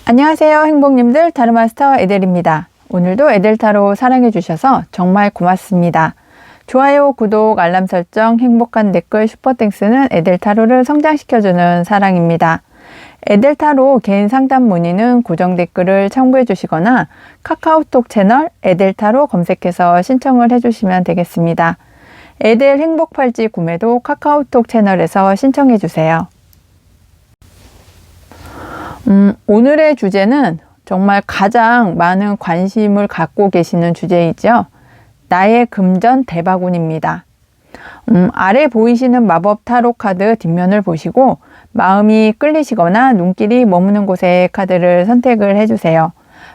안녕하세요 행복님들, 타로마스터 에델입니다. 오늘도 에델타로 사랑해주셔서 정말 고맙습니다. 좋아요, 구독, 알람 설정, 행복한 댓글, 슈퍼땡스는 에델타로를 성장시켜주는 사랑입니다. 에델타로 개인 상담 문의는 고정 댓글을 참고해 주시거나 카카오톡 채널 에델타로 검색해서 신청을 해주시면 되겠습니다. 에델 행복팔찌 구매도 카카오톡 채널에서 신청해 주세요. 오늘의 주제는 정말 가장 많은 관심을 갖고 계시는 주제이죠. 나의 금전 대바군입니다. 아래 보이시는 마법 타로 카드 뒷면을 보시고 마음이 끌리시거나 눈길이 머무는 곳에 카드를 선택을 해주세요.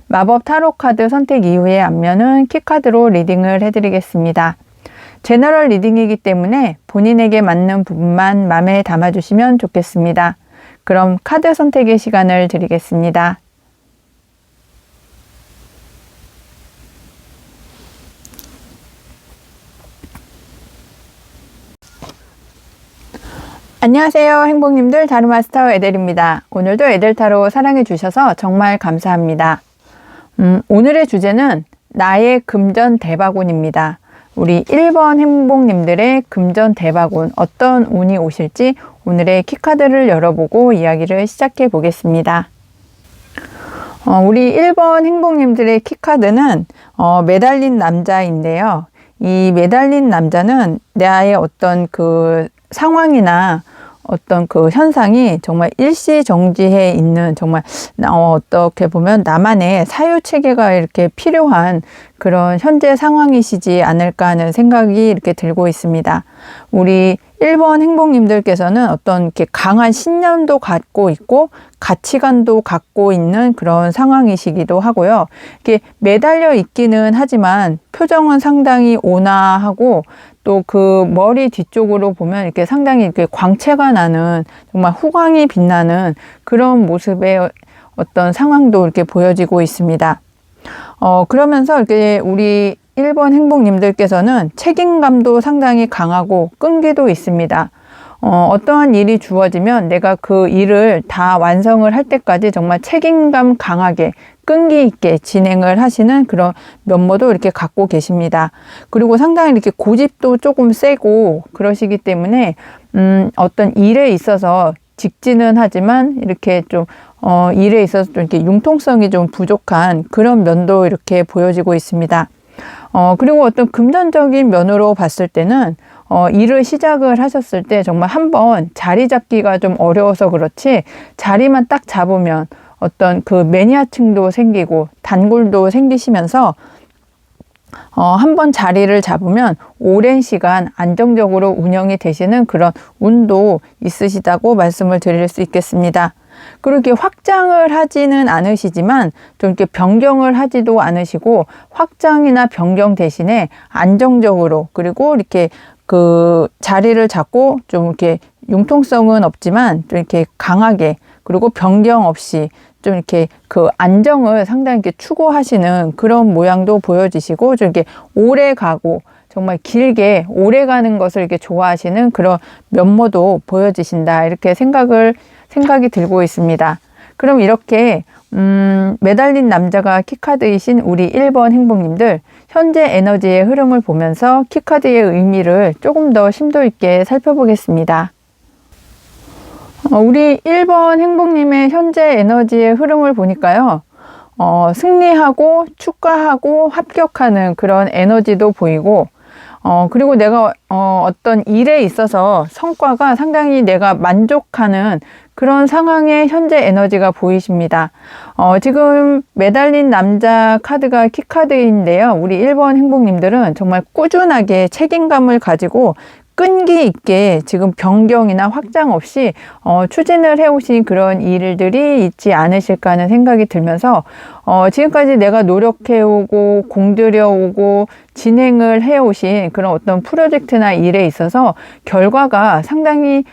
마법 타로 카드 선택 이후에 앞면은 키카드로 리딩을 해드리겠습니다. 제너럴 리딩이기 때문에 본인에게 맞는 부분만 마음에 담아주시면 좋겠습니다. 그럼 카드 선택의 시간을 드리겠습니다. 안녕하세요 행복님들, 타로마스터 에델입니다. 오늘도 에델타로 사랑해 주셔서 정말 감사합니다. 오늘의 주제는 나의 금전 대바군입니다. 우리 1번 행복님들의 금전 대바군, 어떤 운이 오실지 오늘의 키카드를 열어보고 이야기를 시작해 보겠습니다. 우리 1번 행복님들의 키카드는 매달린 남자인데요. 이 매달린 남자는 나의 어떤 그 상황이나 어떤 그 현상이 정말 일시정지해 있는, 정말 어떻게 보면 나만의 사유체계가 이렇게 필요한 그런 현재 상황이시지 않을까 하는 생각이 이렇게 들고 있습니다. 우리 1번 행복님들께서는 어떤 이렇게 강한 신념도 갖고 있고 가치관도 갖고 있는 그런 상황이시기도 하고요. 이렇게 매달려 있기는 하지만 표정은 상당히 온화하고 또 그 머리 뒤쪽으로 보면 이렇게 상당히 이렇게 광채가 나는, 정말 후광이 빛나는 그런 모습의 어떤 상황도 이렇게 보여지고 있습니다. 그러면서 이렇게 우리 1번 행복님들께서는 책임감도 상당히 강하고 끈기도 있습니다. 어떠한 일이 주어지면 내가 그 일을 다 완성을 할 때까지 정말 책임감 강하게 끈기 있게 진행을 하시는 그런 면모도 이렇게 갖고 계십니다. 그리고 상당히 이렇게 고집도 조금 세고 그러시기 때문에 어떤 일에 있어서 직진은 하지만 이렇게 좀 일에 있어서 좀 이렇게 융통성이 좀 부족한 그런 면도 이렇게 보여지고 있습니다. 그리고 어떤 금전적인 면으로 봤을 때는 일을 시작을 하셨을 때 정말 한번 자리 잡기가 좀 어려워서 그렇지, 자리만 딱 잡으면 어떤 그 매니아층도 생기고 단골도 생기시면서 한번 자리를 잡으면 오랜 시간 안정적으로 운영이 되시는 그런 운도 있으시다고 말씀을 드릴 수 있겠습니다. 그렇게 확장을 하지는 않으시지만 좀 이렇게 변경을 하지도 않으시고, 확장이나 변경 대신에 안정적으로, 그리고 이렇게 그 자리를 잡고 좀 이렇게 융통성은 없지만 좀 이렇게 강하게, 그리고 변경 없이 좀 이렇게 그 안정을 상당히 이렇게 추구하시는 그런 모양도 보여지시고, 좀 이렇게 오래 가고 정말 길게 오래 가는 것을 이렇게 좋아하시는 그런 면모도 보여지신다, 이렇게 생각이 들고 있습니다. 그럼 이렇게 매달린 남자가 키카드이신 우리 1번 행복님들, 현재 에너지의 흐름을 보면서 키카드의 의미를 조금 더 심도 있게 살펴보겠습니다. 우리 1번 행복님의 현재 에너지의 흐름을 보니까요, 승리하고 축하하고 합격하는 그런 에너지도 보이고, 그리고 내가 어떤 일에 있어서 성과가 상당히 내가 만족하는 그런 상황의 현재 에너지가 보이십니다. 지금 매달린 남자 카드가 키카드인데요. 우리 1번 행복님들은 정말 꾸준하게 책임감을 가지고 끈기 있게 지금 변경이나 확장 없이 추진을 해오신 그런 일들이 있지 않으실까 하는 생각이 들면서 지금까지 내가 노력해오고 공들여오고 진행을 해오신 그런 어떤 프로젝트나 일에 있어서 결과가 상당히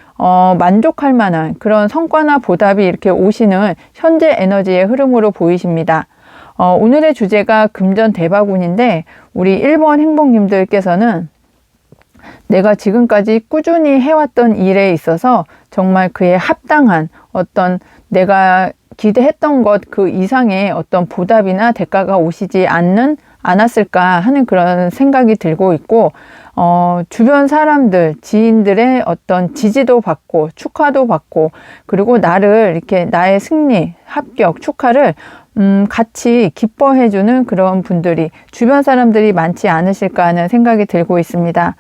만족할 만한 그런 성과나 보답이 이렇게 오시는 현재 에너지의 흐름으로 보이십니다. 오늘의 주제가 금전 대바군인데, 우리 1번 행복님들께서는 내가 지금까지 꾸준히 해왔던 일에 있어서 정말 그에 합당한 어떤 내가 기대했던 것 그 이상의 어떤 보답이나 대가가 오시지 않았을까 하는 그런 생각이 들고 있고, 주변 사람들, 지인들의 어떤 지지도 받고, 축하도 받고, 그리고 나를 이렇게 나의 승리, 합격, 축하를 같이 기뻐해주는 그런 분들이, 주변 사람들이 많지 않으실까 하는 생각이 들고 있습니다.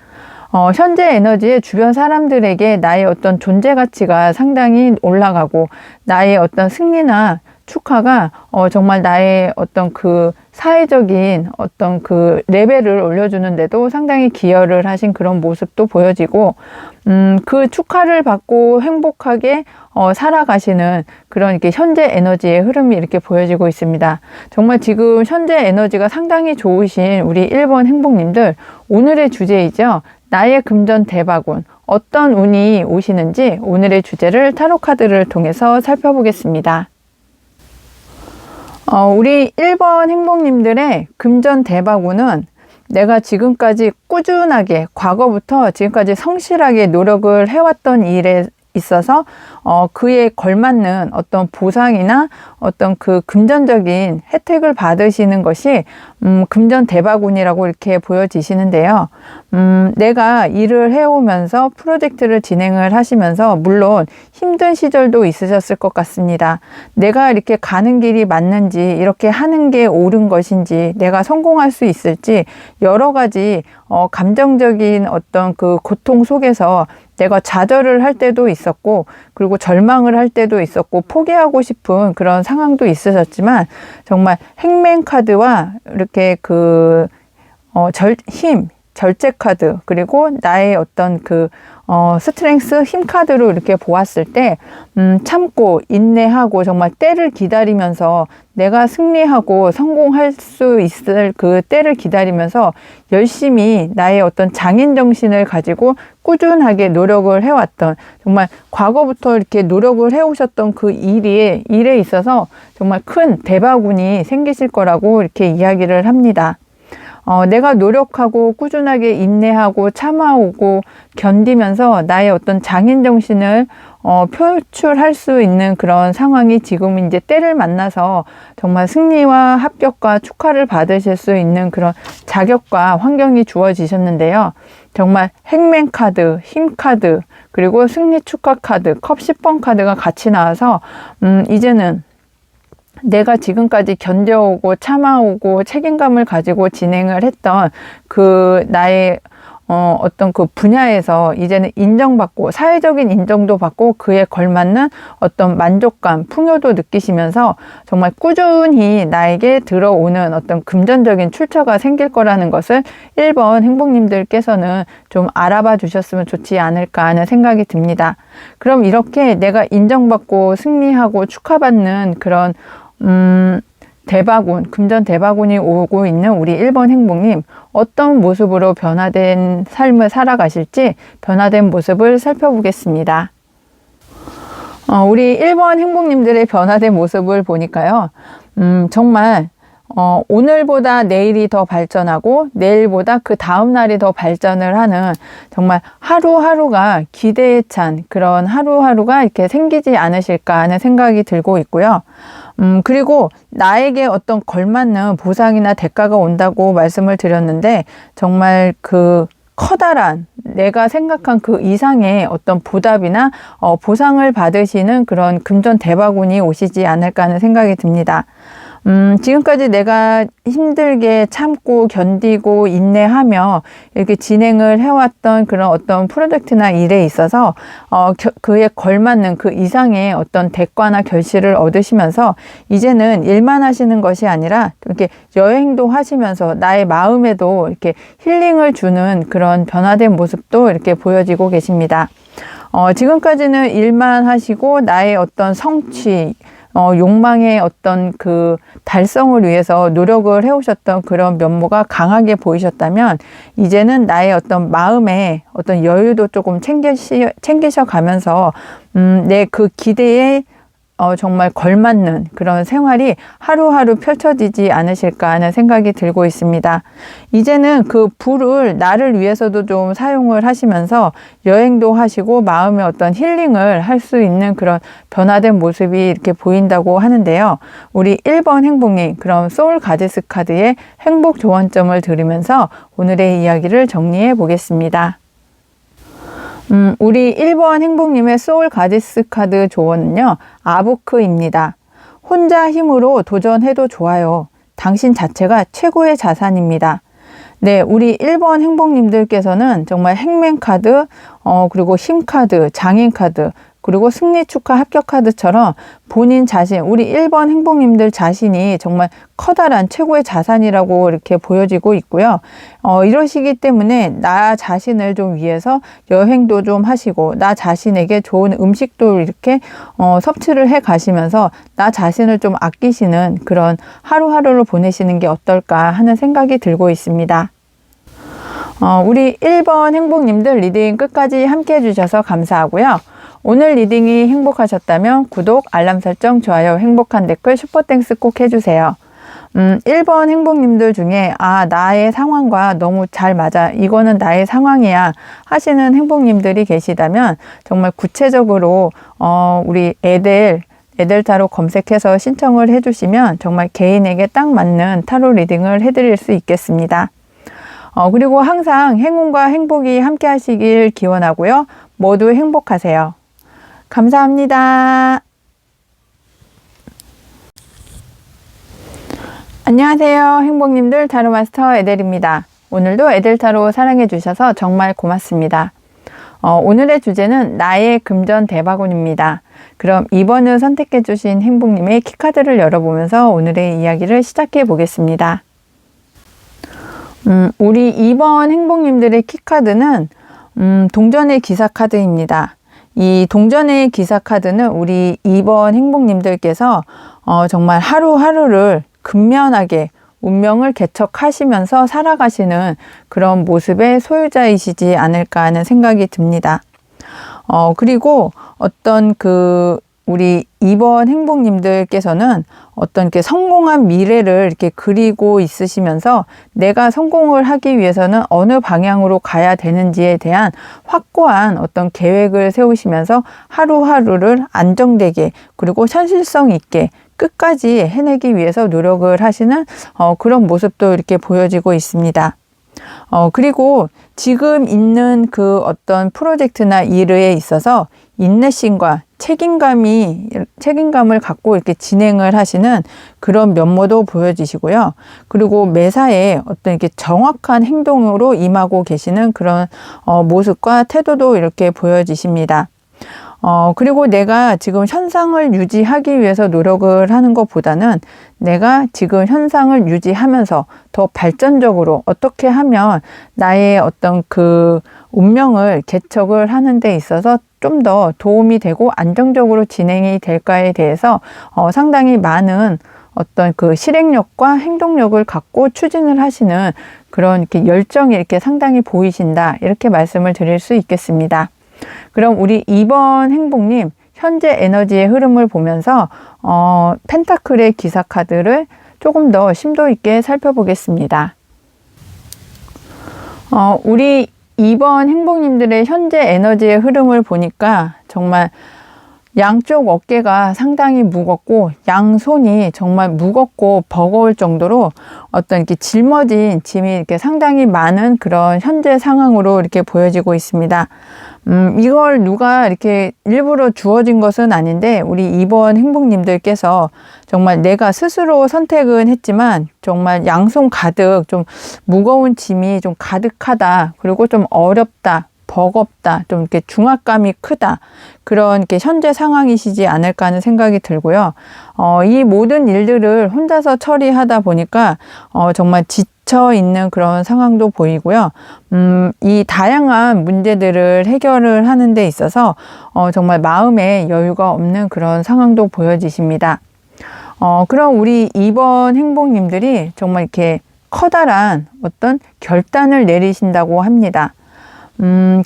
현재 에너지에 주변 사람들에게 나의 어떤 존재 가치가 상당히 올라가고, 나의 어떤 승리나 축하가 정말 나의 어떤 그 사회적인 어떤 그 레벨을 올려주는데도 상당히 기여를 하신 그런 모습도 보여지고, 그 축하를 받고 행복하게 살아가시는 그런 이렇게 현재 에너지의 흐름이 이렇게 보여지고 있습니다. 정말 지금 현재 에너지가 상당히 좋으신 우리 1번 행복님들, 오늘의 주제이죠. 나의 금전 대박운, 어떤 운이 오시는지 오늘의 주제를 타로 카드를 통해서 살펴보겠습니다. 우리 1번 행복님들의 금전 대박운은 내가 지금까지 꾸준하게, 과거부터 지금까지 성실하게 노력을 해왔던 일에 있어서 그에 걸맞는 어떤 보상이나 어떤 그 금전적인 혜택을 받으시는 것이 금전 대박운이라고 이렇게 보여지시는데요. 내가 일을 해오면서 프로젝트를 진행을 하시면서 물론 힘든 시절도 있으셨을 것 같습니다. 내가 이렇게 가는 길이 맞는지, 이렇게 하는 게 옳은 것인지, 내가 성공할 수 있을지 여러 가지 감정적인 어떤 그 고통 속에서 내가 좌절을 할 때도 있었고, 그리고 절망을 할 때도 있었고, 포기하고 싶은 그런 상황도 있으셨지만, 정말 행맨카드와 이렇게 그 절제 카드, 그리고 나의 어떤 그 스트렝스, 힘 카드로 이렇게 보았을 때 참고 인내하고 정말 때를 기다리면서, 내가 승리하고 성공할 수 있을 그 때를 기다리면서 열심히 나의 어떤 장인 정신을 가지고 꾸준하게 노력을 해왔던, 정말 과거부터 이렇게 노력을 해오셨던 그 일에 있어서 정말 큰 대박운이 생기실 거라고 이렇게 이야기를 합니다. 내가 노력하고 꾸준하게 인내하고 참아오고 견디면서 나의 어떤 장인 정신을 표출할 수 있는 그런 상황이 지금 이제 때를 만나서 정말 승리와 합격과 축하를 받으실 수 있는 그런 자격과 환경이 주어지셨는데요. 정말 행맨 카드, 힘 카드, 그리고 승리 축하 카드, 컵 10번 카드가 같이 나와서 이제는 내가 지금까지 견뎌오고 참아오고 책임감을 가지고 진행을 했던 그 나의 어떤 그 분야에서 이제는 인정받고, 사회적인 인정도 받고, 그에 걸맞는 어떤 만족감, 풍요도 느끼시면서 정말 꾸준히 나에게 들어오는 어떤 금전적인 출처가 생길 거라는 것을 1번 행복님들께서는 좀 알아봐 주셨으면 좋지 않을까 하는 생각이 듭니다. 그럼 이렇게 내가 인정받고 승리하고 축하받는 그런 대박운, 금전 대박운이 오고 있는 우리 1번 행복님, 어떤 모습으로 변화된 삶을 살아가실지 변화된 모습을 살펴보겠습니다. 우리 1번 행복님들의 변화된 모습을 보니까요, 정말 오늘보다 내일이 더 발전하고 내일보다 그 다음 날이 더 발전을 하는, 정말 하루하루가 기대에 찬 그런 하루하루가 이렇게 생기지 않으실까 하는 생각이 들고 있고요. 그리고 나에게 어떤 걸맞는 보상이나 대가가 온다고 말씀을 드렸는데, 정말 그 커다란, 내가 생각한 그 이상의 어떤 보답이나 보상을 받으시는 그런 금전 대박운이 오시지 않을까 하는 생각이 듭니다. 지금까지 내가 힘들게 참고 견디고 인내하며 이렇게 진행을 해왔던 그런 어떤 프로젝트나 일에 있어서 그에 걸맞는 그 이상의 어떤 대가나 결실을 얻으시면서 이제는 일만 하시는 것이 아니라 이렇게 여행도 하시면서 나의 마음에도 이렇게 힐링을 주는 그런 변화된 모습도 이렇게 보여지고 계십니다. 지금까지는 일만 하시고 나의 어떤 성취, 욕망의 어떤 그 달성을 위해서 노력을 해오셨던 그런 면모가 강하게 보이셨다면, 이제는 나의 어떤 마음의 어떤 여유도 조금 챙기셔 가면서 내 그 기대에 정말 걸맞는 그런 생활이 하루하루 펼쳐지지 않으실까 하는 생각이 들고 있습니다. 이제는 그 부를 나를 위해서도 좀 사용을 하시면서 여행도 하시고 마음의 어떤 힐링을 할 수 있는 그런 변화된 모습이 이렇게 보인다고 하는데요. 우리 1번 행복님, 그럼 소울 가디스 카드의 행복 조언점을 들으면서 오늘의 이야기를 정리해 보겠습니다. 우리 1번 행복님의 소울 가디스 카드 조언은요, 아부크입니다. 혼자 힘으로 도전해도 좋아요. 당신 자체가 최고의 자산입니다. 네, 우리 1번 행복님들께서는 정말 행맨 카드, 그리고 힘 카드, 장인 카드, 그리고 승리 축하 합격 카드처럼 본인 자신, 우리 1번 행복님들 자신이 정말 커다란 최고의 자산이라고 이렇게 보여지고 있고요. 이러시기 때문에 나 자신을 좀 위해서 여행도 좀 하시고 나 자신에게 좋은 음식도 이렇게 섭취를 해 가시면서 나 자신을 좀 아끼시는 그런 하루하루를 보내시는 게 어떨까 하는 생각이 들고 있습니다. 우리 1번 행복님들 리딩 끝까지 함께 해주셔서 감사하고요. 오늘 리딩이 행복하셨다면 구독, 알람 설정, 좋아요, 행복한 댓글, 슈퍼땡스 꼭 해주세요. 1번 행복님들 중에 나의 상황과 너무 잘 맞아, 이거는 나의 상황이야 하시는 행복님들이 계시다면 정말 구체적으로 우리 에델타로 검색해서 신청을 해주시면 정말 개인에게 딱 맞는 타로 리딩을 해드릴 수 있겠습니다. 그리고 항상 행운과 행복이 함께 하시길 기원하고요. 모두 행복하세요. 감사합니다. 안녕하세요. 행복님들, 타로마스터 에델입니다. 오늘도 에델타로 사랑해 주셔서 정말 고맙습니다. 오늘의 주제는 나의 금전 대바구니입니다. 그럼 2번을 선택해 주신 행복님의 키카드를 열어보면서 오늘의 이야기를 시작해 보겠습니다. 우리 2번 행복님들의 키카드는 동전의 기사 카드입니다. 이 동전의 기사 카드는 우리 2번 행복님들께서 정말 하루하루를 근면하게 운명을 개척하시면서 살아가시는 그런 모습의 소유자이시지 않을까 하는 생각이 듭니다. 그리고 어떤 우리 2번 행복님들께서는 어떤 성공한 미래를 이렇게 그리고 있으시면서 내가 성공을 하기 위해서는 어느 방향으로 가야 되는지에 대한 확고한 어떤 계획을 세우시면서 하루하루를 안정되게 그리고 현실성 있게 끝까지 해내기 위해서 노력을 하시는 그런 모습도 이렇게 보여지고 있습니다. 그리고 지금 있는 그 어떤 프로젝트나 일에 있어서 인내심과 책임감을 갖고 이렇게 진행을 하시는 그런 면모도 보여지시고요. 그리고 매사에 어떤 이렇게 정확한 행동으로 임하고 계시는 그런 모습과 태도도 이렇게 보여지십니다. 그리고 내가 지금 현상을 유지하기 위해서 노력을 하는 것보다는 내가 지금 현상을 유지하면서 더 발전적으로 어떻게 하면 나의 어떤 그 운명을 개척을 하는 데 있어서 좀 더 도움이 되고 안정적으로 진행이 될까에 대해서 상당히 많은 어떤 그 실행력과 행동력을 갖고 추진을 하시는 그런 이렇게 열정이 이렇게 상당히 보이신다, 이렇게 말씀을 드릴 수 있겠습니다. 그럼 우리 2번 행복님 현재 에너지의 흐름을 보면서 펜타클의 기사 카드를 조금 더 심도 있게 살펴보겠습니다. 우리 2번 행복님들의 현재 에너지의 흐름을 보니까 정말 양쪽 어깨가 상당히 무겁고 양손이 정말 무겁고 버거울 정도로 어떤 이렇게 짊어진 짐이 이렇게 상당히 많은 그런 현재 상황으로 이렇게 보여지고 있습니다. 이걸 누가 이렇게 일부러 주어진 것은 아닌데 우리 2번 행복님들께서 정말 내가 스스로 선택은 했지만 정말 양손 가득 좀 무거운 짐이 좀 가득하다, 그리고 좀 어렵다, 버겁다, 좀 이렇게 중압감이 크다, 그런 이렇게 현재 상황이시지 않을까 하는 생각이 들고요. 이 모든 일들을 혼자서 처리하다 보니까 정말 지쳐 있는 그런 상황도 보이고요. 이 다양한 문제들을 해결을 하는 데 있어서 정말 마음에 여유가 없는 그런 상황도 보여지십니다. 그럼 우리 2번 행복님들이 정말 이렇게 커다란 어떤 결단을 내리신다고 합니다.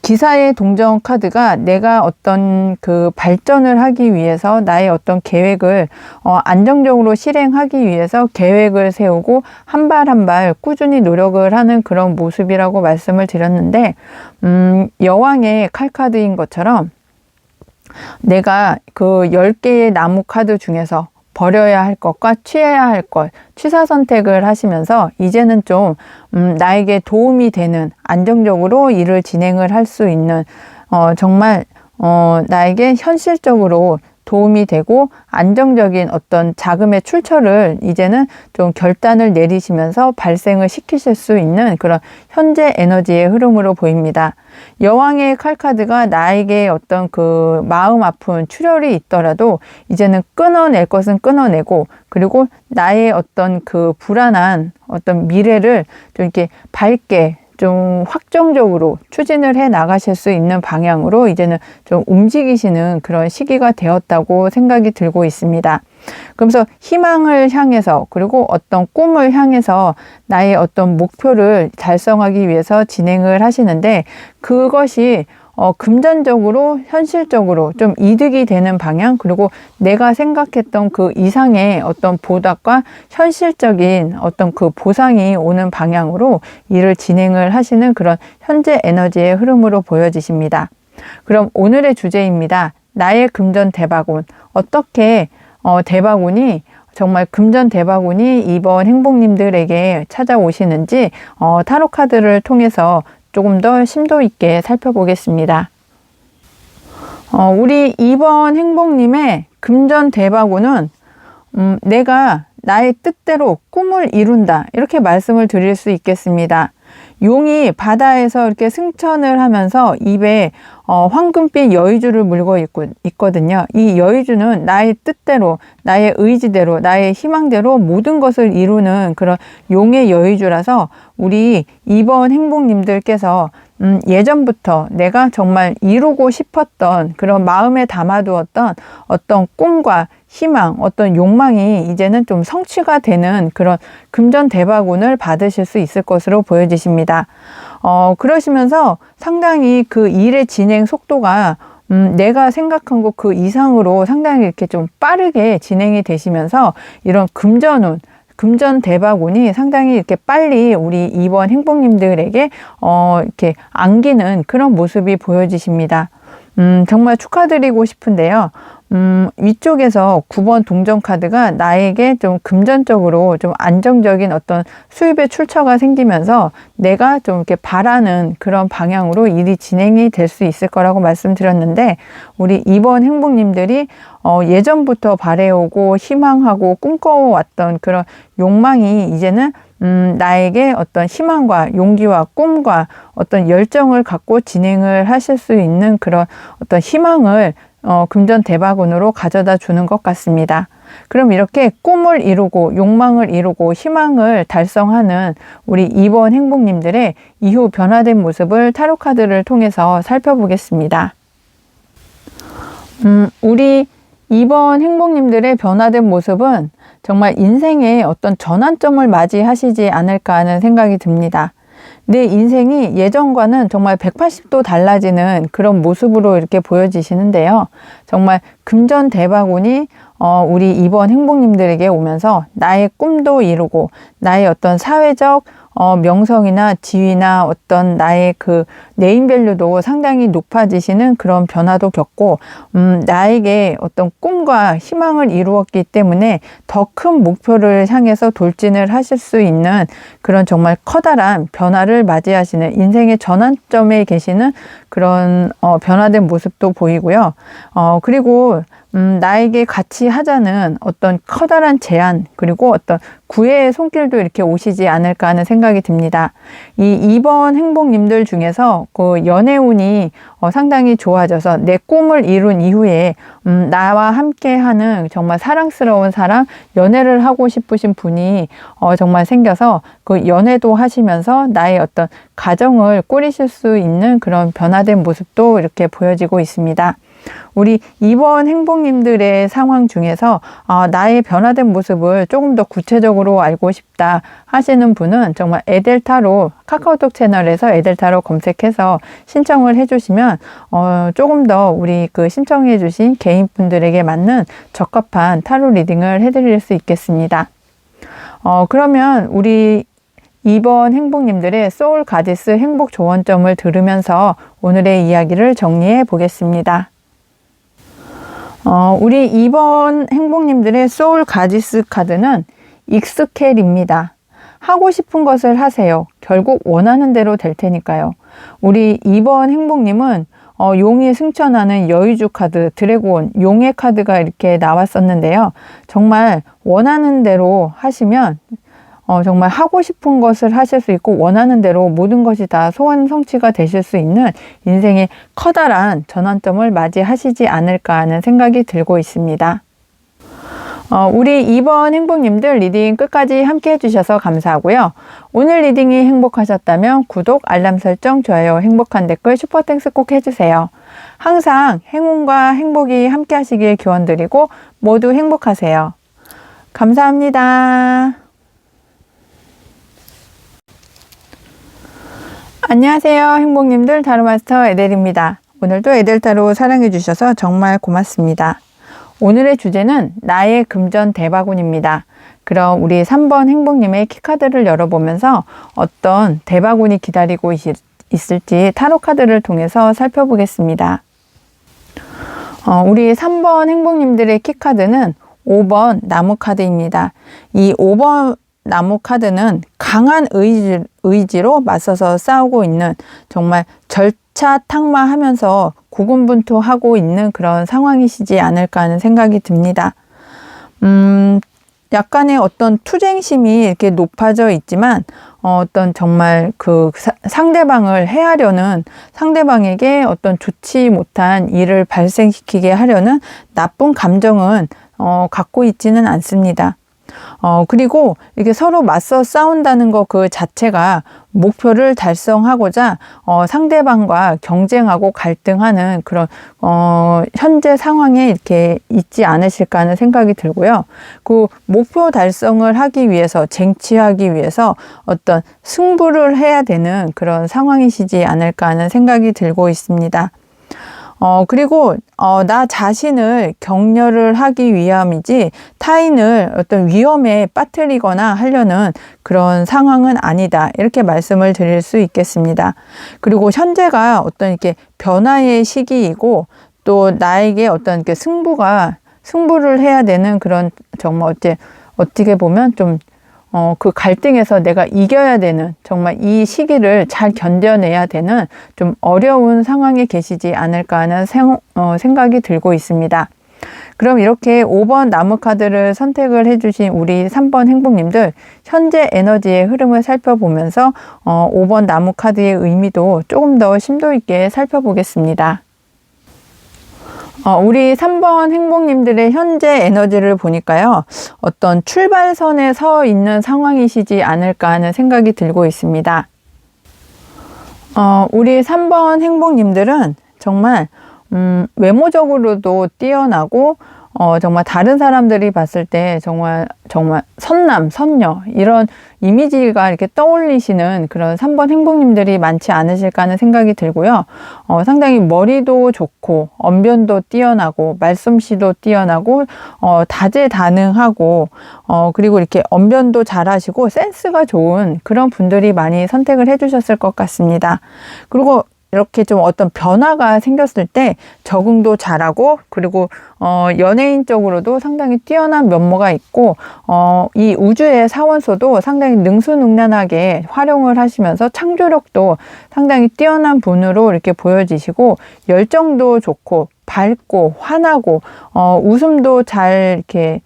기사의 동전 카드가 내가 어떤 그 발전을 하기 위해서 나의 어떤 계획을 안정적으로 실행하기 위해서 계획을 세우고 한 발 한 발 꾸준히 노력을 하는 그런 모습이라고 말씀을 드렸는데, 여왕의 칼 카드인 것처럼 내가 그 10개의 나무 카드 중에서 버려야 할 것과 취해야 할 것, 취사 선택을 하시면서 이제는 좀 나에게 도움이 되는, 안정적으로 일을 진행을 할 수 있는 정말 나에게 현실적으로 도움이 되고 안정적인 어떤 자금의 출처를 이제는 좀 결단을 내리시면서 발생을 시키실 수 있는 그런 현재 에너지의 흐름으로 보입니다. 여왕의 칼카드가 나에게 어떤 그 마음 아픈 출혈이 있더라도 이제는 끊어낼 것은 끊어내고, 그리고 나의 어떤 그 불안한 어떤 미래를 좀 이렇게 밝게 좀 확정적으로 추진을 해 나가실 수 있는 방향으로 이제는 좀 움직이시는 그런 시기가 되었다고 생각이 들고 있습니다. 그러면서 희망을 향해서, 그리고 어떤 꿈을 향해서 나의 어떤 목표를 달성하기 위해서 진행을 하시는데, 그것이 금전적으로, 현실적으로 좀 이득이 되는 방향, 그리고 내가 생각했던 그 이상의 어떤 보답과 현실적인 어떤 그 보상이 오는 방향으로 일을 진행을 하시는 그런 현재 에너지의 흐름으로 보여지십니다. 그럼 오늘의 주제입니다. 나의 금전 대바군. 어떻게 대바군이, 정말 금전 대바군이 이번 행복님들에게 찾아오시는지 타로 카드를 통해서 조금 더 심도 있게 살펴보겠습니다. 우리 이번 행복님의 금전 대바군은 내가 나의 뜻대로 꿈을 이룬다, 이렇게 말씀을 드릴 수 있겠습니다. 용이 바다에서 이렇게 승천을 하면서 입에 황금빛 여의주를 물고 있거든요. 이 여의주는 나의 뜻대로, 나의 의지대로, 나의 희망대로 모든 것을 이루는 그런 용의 여의주라서, 우리 이번 행복님들께서 예전부터 내가 정말 이루고 싶었던, 그런 마음에 담아두었던 어떤 꿈과 희망, 어떤 욕망이 이제는 좀 성취가 되는 그런 금전 대바군을 받으실 수 있을 것으로 보여지십니다. 그러시면서 상당히 그 일의 진행 속도가 내가 생각한 것 그 이상으로 상당히 이렇게 좀 빠르게 진행이 되시면서 이런 금전 대바군이 상당히 이렇게 빨리 우리 이번 행복님들에게 이렇게 안기는 그런 모습이 보여지십니다. 정말 축하드리고 싶은데요. 위쪽에서 9번 동전 카드가 나에게 좀 금전적으로 좀 안정적인 어떤 수입의 출처가 생기면서 내가 좀 이렇게 바라는 그런 방향으로 일이 진행이 될 수 있을 거라고 말씀드렸는데, 우리 이번 행복님들이 예전부터 바래오고 희망하고 꿈꿔왔던 그런 욕망이 이제는 나에게 어떤 희망과 용기와 꿈과 어떤 열정을 갖고 진행을 하실 수 있는 그런 어떤 희망을 금전 대바군으로 가져다 주는 것 같습니다. 그럼 이렇게 꿈을 이루고 욕망을 이루고 희망을 달성하는 우리 이번 행복님들의 이후 변화된 모습을 타로 카드를 통해서 살펴보겠습니다. 우리 이번 행복님들의 변화된 모습은 정말 인생의 어떤 전환점을 맞이하시지 않을까 하는 생각이 듭니다. 내 인생이 예전과는 정말 180도 달라지는 그런 모습으로 이렇게 보여지시는데요. 정말 금전 대바군이 우리 이번 행복님들에게 오면서 나의 꿈도 이루고, 나의 어떤 사회적 명성이나 지위나 어떤 나의 그 네임밸류도 상당히 높아지시는 그런 변화도 겪고, 나에게 어떤 꿈과 희망을 이루었기 때문에 더 큰 목표를 향해서 돌진을 하실 수 있는 그런 정말 커다란 변화를 맞이하시는, 인생의 전환점에 계시는 그런 변화된 모습도 보이고요. 그리고 나에게 같이 하자는 어떤 커다란 제안, 그리고 어떤 구애의 손길도 이렇게 오시지 않을까 하는 생각이 듭니다. 이번 행복님들 중에서 그 연애운이 상당히 좋아져서 내 꿈을 이룬 이후에 나와 함께하는 정말 사랑스러운 사람, 연애를 하고 싶으신 분이 정말 생겨서 그 연애도 하시면서 나의 어떤 가정을 꾸리실 수 있는 그런 변화된 모습도 이렇게 보여지고 있습니다. 우리 2번 행복님들의 상황 중에서 나의 변화된 모습을 조금 더 구체적으로 알고 싶다 하시는 분은 정말 에델타로 카카오톡 채널에서 에델타로 검색해서 신청을 해주시면 조금 더 우리 그 신청해 주신 개인분들에게 맞는 적합한 타로 리딩을 해드릴 수 있겠습니다. 그러면 우리 2번 행복님들의 소울 가디스 행복 조언점을 들으면서 오늘의 이야기를 정리해 보겠습니다. 우리 2번 행복님들의 소울 가디스 카드는 익스켈입니다. 하고 싶은 것을 하세요. 결국 원하는 대로 될 테니까요. 우리 2번 행복님은 용이 승천하는 여유주 카드, 드래곤, 용의 카드가 이렇게 나왔었는데요. 정말 원하는 대로 하시면 정말 하고 싶은 것을 하실 수 있고 원하는 대로 모든 것이 다 소원 성취가 되실 수 있는 인생의 커다란 전환점을 맞이하시지 않을까 하는 생각이 들고 있습니다. 우리 2번 행복님들 리딩 끝까지 함께 해주셔서 감사하고요. 오늘 리딩이 행복하셨다면 구독, 알람 설정, 좋아요, 행복한 댓글, 슈퍼땡스 꼭 해주세요. 항상 행운과 행복이 함께 하시길 기원드리고 모두 행복하세요. 감사합니다. 안녕하세요. 행복님들 타로마스터 에델입니다. 오늘도 에델타로 사랑해 주셔서 정말 고맙습니다. 오늘의 주제는 나의 금전 대바구니입니다. 그럼 우리 3번 행복님의 키카드를 열어보면서 어떤 대바구니 기다리고 있을지 타로 카드를 통해서 살펴보겠습니다. 우리 3번 행복님들의 키카드는 5번 나무 카드입니다. 이 5번 나무 카드는 강한 의지로 맞서서 싸우고 있는 정말 절차탁마하면서 고군분투하고 있는 그런 상황이시지 않을까 하는 생각이 듭니다. 약간의 어떤 투쟁심이 이렇게 높아져 있지만 어떤 정말 그 상대방을 해하려는 상대방에게 어떤 좋지 못한 일을 발생시키게 하려는 나쁜 감정은 갖고 있지는 않습니다. 그리고 이게 서로 맞서 싸운다는 것 그 자체가 목표를 달성하고자 상대방과 경쟁하고 갈등하는 그런 현재 상황에 이렇게 있지 않으실까 하는 생각이 들고요. 그 목표 달성을 하기 위해서 쟁취하기 위해서 어떤 승부를 해야 되는 그런 상황이시지 않을까 하는 생각이 들고 있습니다. 그리고 나 자신을 격려를 하기 위함이지 타인을 어떤 위험에 빠뜨리거나 하려는 그런 상황은 아니다. 이렇게 말씀을 드릴 수 있겠습니다. 그리고 현재가 어떤 이렇게 변화의 시기이고 또 나에게 어떤 이렇게 승부를 해야 되는 그런 정말 어떻게 보면 좀 그 갈등에서 내가 이겨야 되는 정말 이 시기를 잘 견뎌내야 되는 좀 어려운 상황에 계시지 않을까 하는 생각이 들고 있습니다. 그럼 이렇게 5번 나무 카드를 선택을 해주신 우리 3번 행복님들 현재 에너지의 흐름을 살펴보면서 5번 나무 카드의 의미도 조금 더 심도 있게 살펴보겠습니다. 우리 3번 행복님들의 현재 에너지를 보니까요. 어떤 출발선에 서 있는 상황이시지 않을까 하는 생각이 들고 있습니다. 우리 3번 행복님들은 정말 외모적으로도 뛰어나고 정말 다른 사람들이 봤을 때 정말 선남, 선녀 이런 이미지가 이렇게 떠올리시는 그런 3번 행복님들이 많지 않으실까 하는 생각이 들고요. 상당히 머리도 좋고 언변도 뛰어나고 말솜씨도 뛰어나고 다재다능하고 그리고 이렇게 언변도 잘하시고 센스가 좋은 그런 분들이 많이 선택을 해주셨을 것 같습니다. 그리고 이렇게 좀 어떤 변화가 생겼을 때 적응도 잘하고 그리고 연예인적으로도 상당히 뛰어난 면모가 있고 이 우주의 사원소도 상당히 능수능란하게 활용을 하시면서 창조력도 상당히 뛰어난 분으로 이렇게 보여지시고 열정도 좋고 밝고 환하고 웃음도 잘 이렇게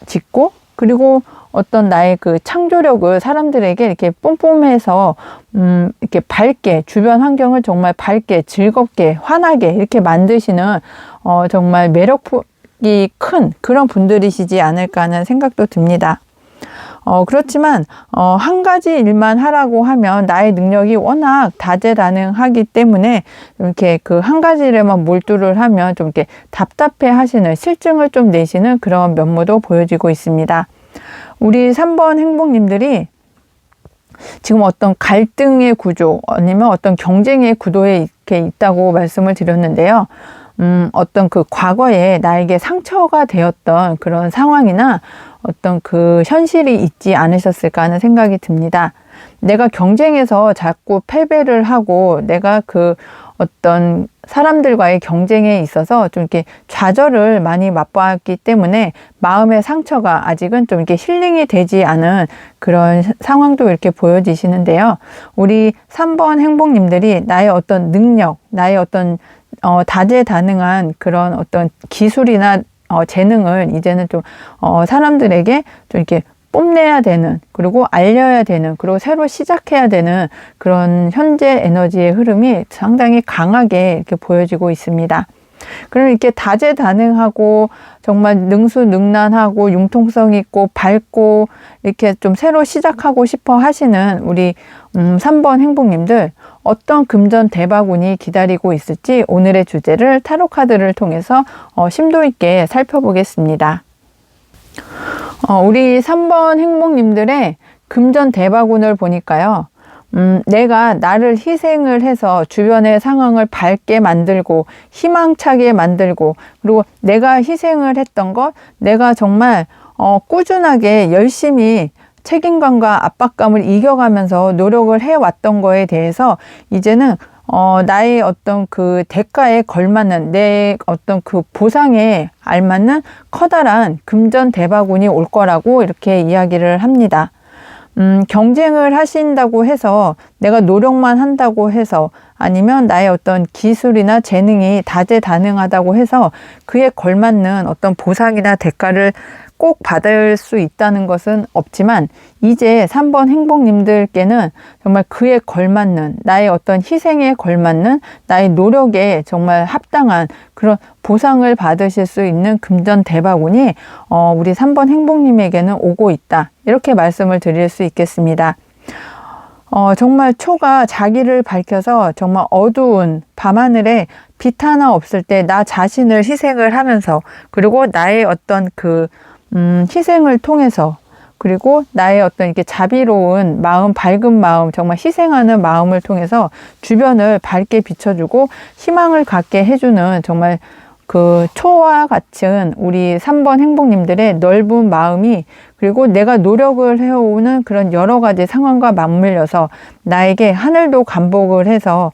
짓고 그리고 어떤 나의 그 창조력을 사람들에게 이렇게 뿜뿜해서 이렇게 밝게 주변 환경을 정말 밝게 즐겁게 환하게 이렇게 만드시는 정말 매력이 큰 그런 분들이시지 않을까 하는 생각도 듭니다. 그렇지만 한 가지 일만 하라고 하면 나의 능력이 워낙 다재다능하기 때문에 이렇게 그 한 가지 일에만 몰두를 하면 좀 이렇게 답답해 하시는, 실증을 좀 내시는 그런 면모도 보여지고 있습니다. 우리 3번 행복님들이 지금 어떤 갈등의 구조 아니면 어떤 경쟁의 구도에 이렇게 있다고 말씀을 드렸는데요. 어떤 그 과거에 나에게 상처가 되었던 그런 상황이나 어떤 그 현실이 있지 않으셨을까 하는 생각이 듭니다. 내가 경쟁에서 자꾸 패배를 하고 내가 그 어떤 사람들과의 경쟁에 있어서 좀 이렇게 좌절을 많이 맛보았기 때문에 마음의 상처가 아직은 좀 이렇게 힐링이 되지 않은 그런 상황도 이렇게 보여지시는데요. 우리 3번 행복님들이 나의 어떤 능력, 나의 어떤 다재다능한 그런 어떤 기술이나 재능을 이제는 좀 사람들에게 좀 이렇게 뽐내야 되는, 그리고 알려야 되는, 그리고 새로 시작해야 되는 그런 현재 에너지의 흐름이 상당히 강하게 이렇게 보여지고 있습니다. 그럼 이렇게 다재다능하고 정말 능수능란하고 융통성 있고 밝고 이렇게 좀 새로 시작하고 싶어 하시는 우리 3번 행복님들, 어떤 금전 대박운이 기다리고 있을지 오늘의 주제를 타로 카드를 통해서 심도 있게 살펴보겠습니다. 우리 3번 행복님들의 금전 대박운을 보니까요. 내가 나를 희생을 해서 주변의 상황을 밝게 만들고 희망차게 만들고, 그리고 내가 희생을 했던 것, 내가 정말 꾸준하게 열심히 책임감과 압박감을 이겨가면서 노력을 해왔던 거에 대해서 이제는 나의 어떤 그 대가에 걸맞는, 내 어떤 그 보상에 알맞는 커다란 금전 대박운이 올 거라고 이렇게 이야기를 합니다. 경쟁을 하신다고 해서, 내가 노력만 한다고 해서, 아니면 나의 어떤 기술이나 재능이 다재다능하다고 해서 그에 걸맞는 어떤 보상이나 대가를 꼭 받을 수 있다는 것은 없지만, 이제 3번 행복님들께는 정말 그에 걸맞는, 나의 어떤 희생에 걸맞는, 나의 노력에 정말 합당한 그런 보상을 받으실 수 있는 금전 대박운이 우리 3번 행복님에게는 오고 있다, 이렇게 말씀을 드릴 수 있겠습니다. 정말 초가 자기를 밝혀서 정말 어두운 밤하늘에 빛 하나 없을 때 나 자신을 희생을 하면서, 그리고 나의 어떤 그 희생을 통해서, 그리고 나의 어떤 이렇게 자비로운 마음, 밝은 마음, 정말 희생하는 마음을 통해서 주변을 밝게 비춰주고 희망을 갖게 해주는, 정말 그 초와 같은 우리 3번 행복님들의 넓은 마음이, 그리고 내가 노력을 해오는 그런 여러 가지 상황과 맞물려서 나에게 하늘도 감복을 해서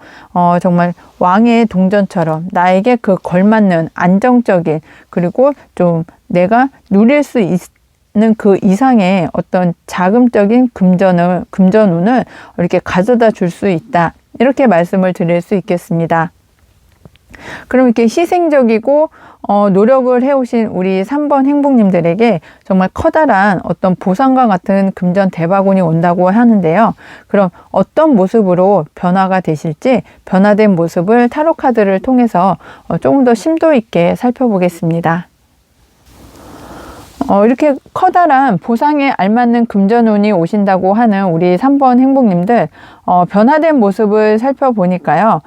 정말 왕의 동전처럼 나에게 그 걸맞는 안정적인, 그리고 좀 내가 누릴 수 있는 그 이상의 어떤 자금적인 금전운을 이렇게 가져다 줄 수 있다, 이렇게 말씀을 드릴 수 있겠습니다. 그럼 이렇게 희생적이고 노력을 해오신 우리 3번 행복님들에게 정말 커다란 어떤 보상과 같은 금전 대박운이 온다고 하는데요. 그럼 어떤 모습으로 변화가 되실지, 변화된 모습을 타로 카드를 통해서 조금 더 심도 있게 살펴보겠습니다. 이렇게 커다란 보상에 알맞는 금전운이 오신다고 하는 우리 3번 행복님들, 변화된 모습을 살펴보니까요.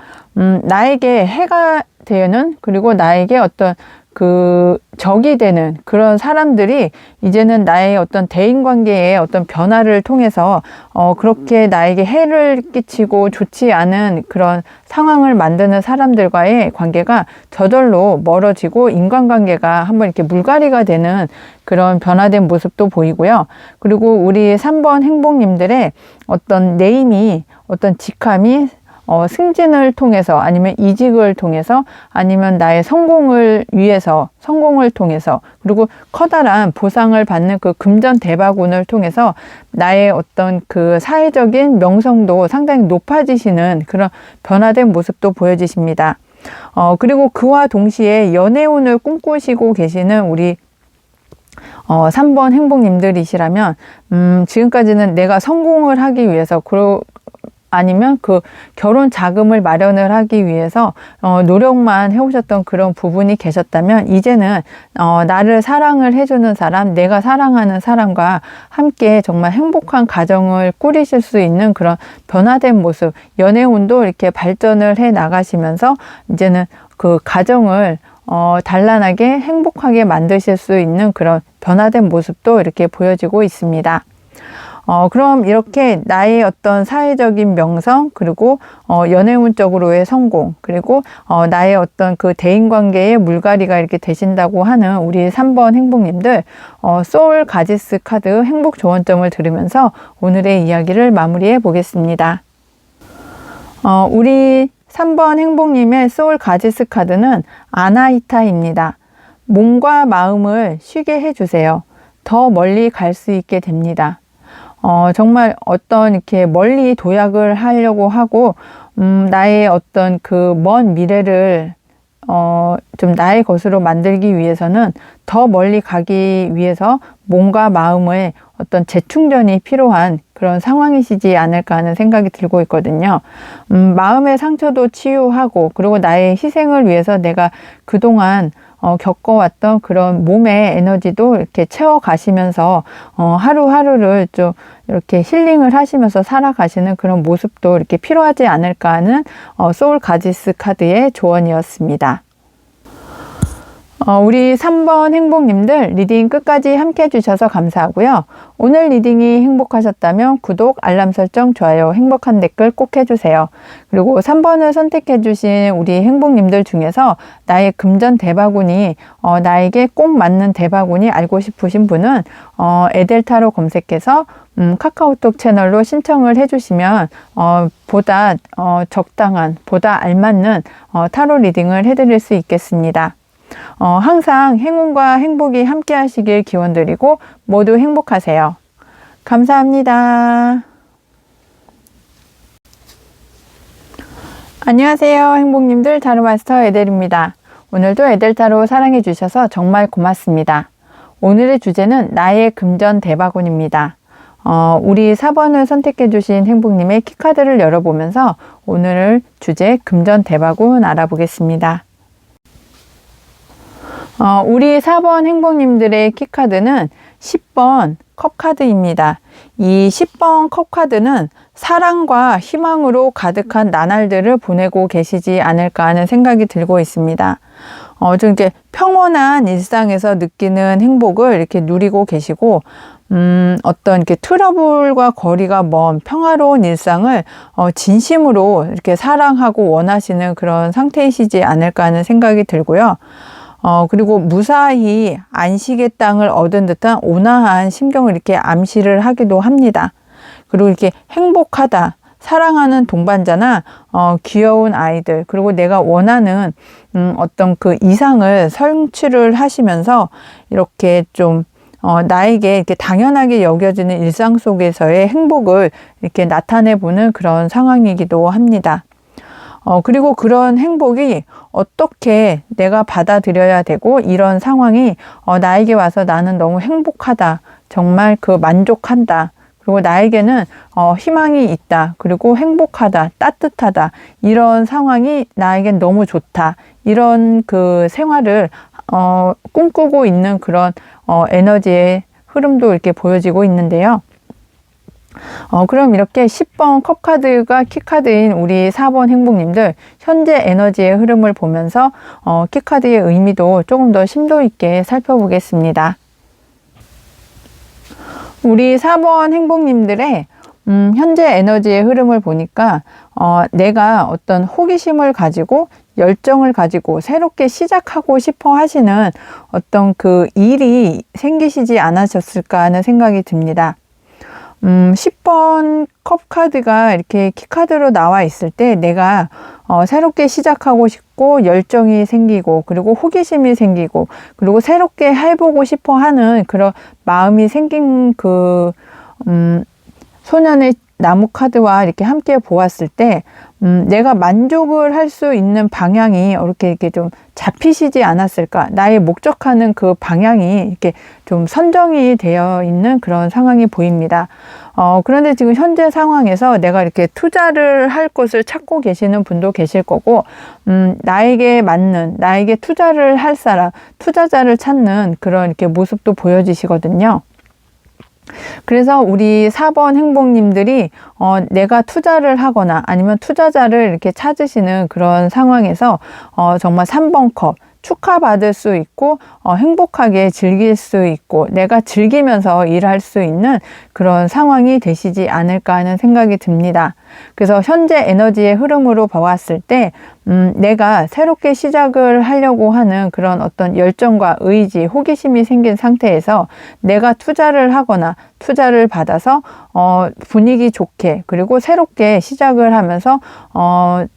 나에게 해가 되는, 그리고 나에게 어떤 그 적이 되는 그런 사람들이 이제는 나의 어떤 대인관계의 어떤 변화를 통해서 그렇게 나에게 해를 끼치고 좋지 않은 그런 상황을 만드는 사람들과의 관계가 저절로 멀어지고 인간관계가 한번 이렇게 물갈이가 되는 그런 변화된 모습도 보이고요. 그리고 우리 3번 행복님들의 어떤 네임이, 어떤 직함이 승진을 통해서, 아니면 이직을 통해서, 아니면 나의 성공을 위해서, 성공을 통해서, 그리고 커다란 보상을 받는 그 금전 대박운을 통해서 나의 어떤 그 사회적인 명성도 상당히 높아지시는 그런 변화된 모습도 보여지십니다. 그리고 그와 동시에 연애운을 꿈꾸시고 계시는 우리 3번 행복님들이시라면, 지금까지는 내가 성공을 하기 위해서, 아니면 그 결혼 자금을 마련을 하기 위해서 노력만 해오셨던 그런 부분이 계셨다면, 이제는 나를 사랑을 해주는 사람, 내가 사랑하는 사람과 함께 정말 행복한 가정을 꾸리실 수 있는 그런 변화된 모습, 연애운도 이렇게 발전을 해 나가시면서 이제는 그 가정을 단란하게 행복하게 만드실 수 있는 그런 변화된 모습도 이렇게 보여지고 있습니다. 그럼 이렇게 나의 어떤 사회적인 명성, 그리고 연애운적으로의 성공, 그리고 나의 어떤 그 대인관계의 물갈이가 이렇게 되신다고 하는 우리 3번 행복님들, 소울 가지스 카드 행복 조언점을 들으면서 오늘의 이야기를 마무리해 보겠습니다. 우리 3번 행복님의 소울 가지스 카드는 아나히타입니다. 몸과 마음을 쉬게 해주세요. 더 멀리 갈 수 있게 됩니다. 정말 어떤 이렇게 멀리 도약을 하려고 하고, 나의 어떤 그 먼 미래를, 좀 나의 것으로 만들기 위해서는 더 멀리 가기 위해서 몸과 마음의 어떤 재충전이 필요한 그런 상황이시지 않을까 하는 생각이 들고 있거든요. 마음의 상처도 치유하고, 그리고 나의 희생을 위해서 내가 그동안 겪어왔던 그런 몸의 에너지도 이렇게 채워가시면서 하루하루를 좀 이렇게 힐링을 하시면서 살아가시는 그런 모습도 이렇게 필요하지 않을까 하는 소울 가지스 카드의 조언이었습니다. 우리 3번 행복님들 리딩 끝까지 함께 해주셔서 감사하고요. 오늘 리딩이 행복하셨다면 구독, 알람 설정, 좋아요, 행복한 댓글 꼭 해주세요. 그리고 3번을 선택해주신 우리 행복님들 중에서 나의 금전 대바구니, 나에게 꼭 맞는 대바구니 알고 싶으신 분은 에델타로 검색해서 카카오톡 채널로 신청을 해주시면 보다 적당한, 보다 알맞는 타로 리딩을 해드릴 수 있겠습니다. 항상 행운과 행복이 함께 하시길 기원드리고 모두 행복하세요. 감사합니다. 안녕하세요, 행복님들. 타로마스터 에델입니다. 오늘도 에델타로 사랑해 주셔서 정말 고맙습니다. 오늘의 주제는 나의 금전 대바구니입니다. 우리 4번을 선택해 주신 행복님의 키카드를 열어보면서 오늘 주제 금전 대바구니 알아보겠습니다. 우리 4번 행복님들의 키카드는 10번 컵카드입니다. 이 10번 컵카드는 사랑과 희망으로 가득한 나날들을 보내고 계시지 않을까 하는 생각이 들고 있습니다. 좀 이렇게 평온한 일상에서 느끼는 행복을 이렇게 누리고 계시고, 어떤 이렇게 트러블과 거리가 먼 평화로운 일상을 진심으로 이렇게 사랑하고 원하시는 그런 상태이시지 않을까 하는 생각이 들고요. 그리고 무사히 안식의 땅을 얻은 듯한 온화한 심경을 이렇게 암시를 하기도 합니다. 그리고 이렇게 행복하다, 사랑하는 동반자나 귀여운 아이들, 그리고 내가 원하는 어떤 그 이상을 성취를 하시면서 이렇게 좀 나에게 이렇게 당연하게 여겨지는 일상 속에서의 행복을 이렇게 나타내보는 그런 상황이기도 합니다. 그리고 그런 행복이 어떻게 내가 받아들여야 되고, 이런 상황이 나에게 와서 나는 너무 행복하다, 정말 그 만족한다, 그리고 나에게는 희망이 있다, 그리고 행복하다, 따뜻하다, 이런 상황이 나에겐 너무 좋다, 이런 그 생활을 꿈꾸고 있는 그런 에너지의 흐름도 이렇게 보여지고 있는데요. 그럼 이렇게 10번 컵카드가 키카드인 우리 4번 행복님들, 현재 에너지의 흐름을 보면서 키카드의 의미도 조금 더 심도 있게 살펴보겠습니다. 우리 4번 행복님들의 현재 에너지의 흐름을 보니까 내가 어떤 호기심을 가지고 열정을 가지고 새롭게 시작하고 싶어 하시는 어떤 그 일이 생기시지 않으셨을까 하는 생각이 듭니다. 10번 컵카드가 이렇게 키카드로 나와 있을 때 내가 새롭게 시작하고 싶고 열정이 생기고, 그리고 호기심이 생기고, 그리고 새롭게 해보고 싶어 하는 그런 마음이 생긴 그 소년의 나무 카드와 이렇게 함께 보았을 때, 내가 만족을 할 수 있는 방향이 이렇게 좀 잡히시지 않았을까? 나의 목적하는 그 방향이 이렇게 좀 선정이 되어 있는 그런 상황이 보입니다. 그런데 지금 현재 상황에서 내가 이렇게 투자를 할 곳을 찾고 계시는 분도 계실 거고, 나에게 맞는, 나에게 투자를 할 사람, 투자자를 찾는 그런 이렇게 모습도 보여지시거든요. 그래서 우리 4번 행복님들이 내가 투자를 하거나 아니면 투자자를 이렇게 찾으시는 그런 상황에서 정말 3번 컵 축하받을 수 있고 행복하게 즐길 수 있고 내가 즐기면서 일할 수 있는 그런 상황이 되시지 않을까 하는 생각이 듭니다. 그래서 현재 에너지의 흐름으로 보았을 때 내가 새롭게 시작을 하려고 하는 그런 어떤 열정과 의지, 호기심이 생긴 상태에서 내가 투자를 하거나 투자를 받아서 분위기 좋게 그리고 새롭게 시작을 하면서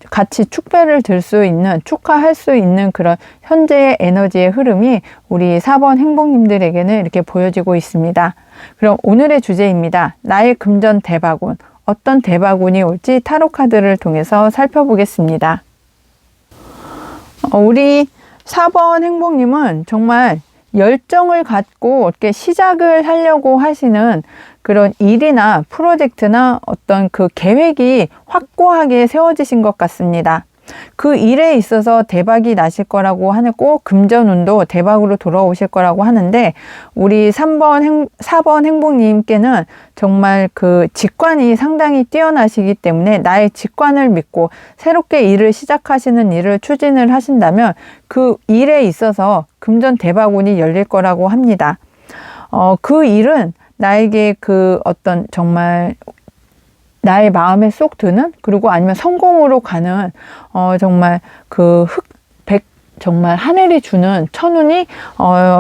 같이 축배를 들 수 있는, 축하할 수 있는 그런 현재의 에너지의 흐름이 우리 4번 행복님들에게는 이렇게 보여지고 있습니다. 그럼 오늘의 주제입니다. 나의 금전 대박운. 어떤 대박운이 올지 타로 카드를 통해서 살펴보겠습니다. 우리 4번 행복님은 정말 열정을 갖고 이렇게 시작을 하려고 하시는 그런 일이나 프로젝트나 어떤 그 계획이 확고하게 세워지신 것 같습니다. 그 일에 있어서 대박이 나실 거라고 하고 금전운도 대박으로 돌아오실 거라고 하는데 우리 4번 행복님께는 정말 그 직관이 상당히 뛰어나시기 때문에 나의 직관을 믿고 새롭게 일을 시작하시는 일을 추진을 하신다면 그 일에 있어서 금전 대박운이 열릴 거라고 합니다. 그 일은 나에게 그 어떤 정말 나의 마음에 쏙 드는 그리고 아니면 성공으로 가는 정말 그 정말 하늘이 주는 천운이